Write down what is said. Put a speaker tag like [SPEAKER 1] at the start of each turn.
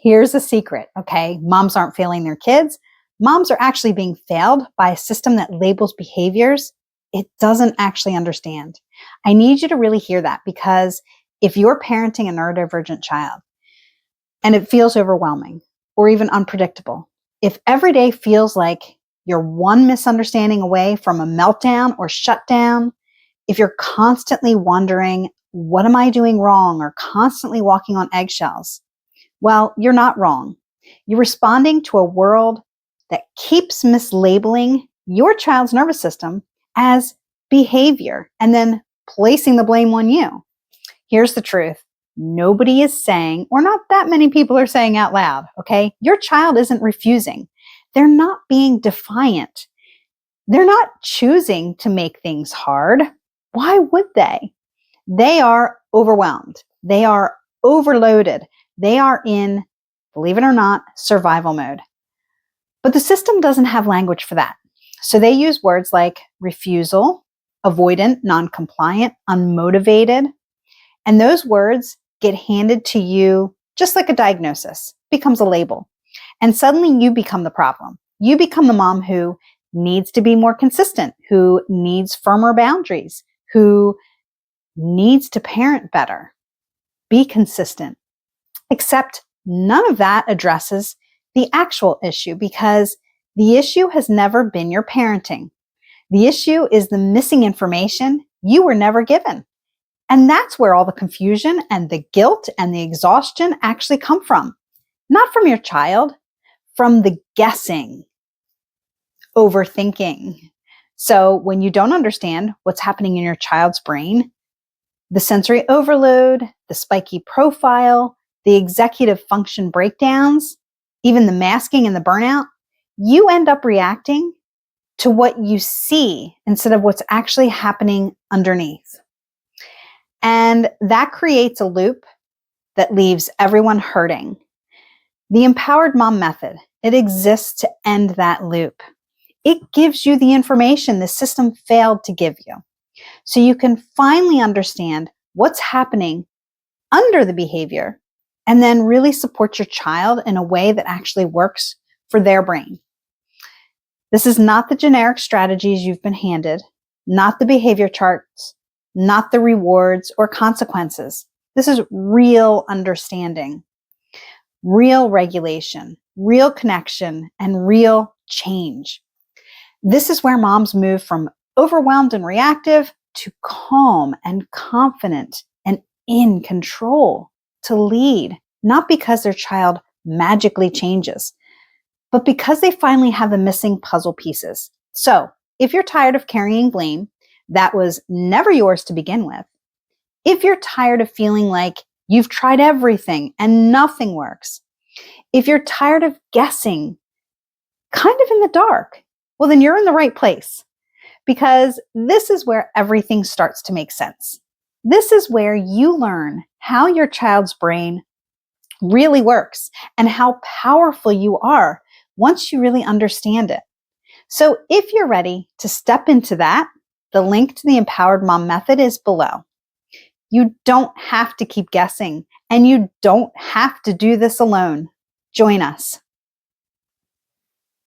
[SPEAKER 1] Here's a secret, okay? Moms aren't failing their kids. Moms are actually being failed by a system that labels behaviors it doesn't actually understand. I need you to really hear that, because if you're parenting a neurodivergent child and it feels overwhelming or even unpredictable, if every day feels like you're one misunderstanding away from a meltdown or shutdown, if you're constantly wondering, what am I doing wrong, or constantly walking on eggshells, well, you're not wrong. You're responding to a world that keeps mislabeling your child's nervous system as behavior and then placing the blame on you. Here's the truth. Nobody is saying, or not that many people are saying out loud, okay, your child isn't refusing. They're not being defiant. They're not choosing to make things hard. Why would they? They are overwhelmed. They are overloaded. They are in, believe it or not, survival mode. But the system doesn't have language for that. So they use words like refusal, avoidant, non-compliant, unmotivated. And those words get handed to you just like a diagnosis, becomes a label. And suddenly you become the problem. You become the mom who needs to be more consistent, who needs firmer boundaries, who needs to parent better, be consistent. Except none of that addresses the actual issue, because the issue has never been your parenting. The issue is the missing information you were never given. And that's where all the confusion and the guilt and the exhaustion actually come from. Not from your child, from the guessing, overthinking. So when you don't understand what's happening in your child's brain, the sensory overload, the spiky profile, the executive function breakdowns, even the masking and the burnout, you end up reacting to what you see instead of what's actually happening underneath. And that creates a loop that leaves everyone hurting. The empowered mom method, it exists to end that loop. It gives you the information the system failed to give you, so you can finally understand what's happening under the behavior and then really support your child in a way that actually works for their brain. This is not the generic strategies you've been handed, not the behavior charts, not the rewards or consequences. This is real understanding, real regulation, real connection, and real change. This is where moms move from overwhelmed and reactive to calm and confident and in control, to lead, not because their child magically changes, but because they finally have the missing puzzle pieces. So if you're tired of carrying blame that was never yours to begin with, if you're tired of feeling like you've tried everything and nothing works, if you're tired of guessing kind of in the dark, well, then you're in the right place, because this is where everything starts to make sense. This is where you learn how your child's brain really works and how powerful you are once you really understand it. So if you're ready to step into that, the link to the Empowered Mom Method is below. You don't have to keep guessing, and you don't have to do this alone. Join us.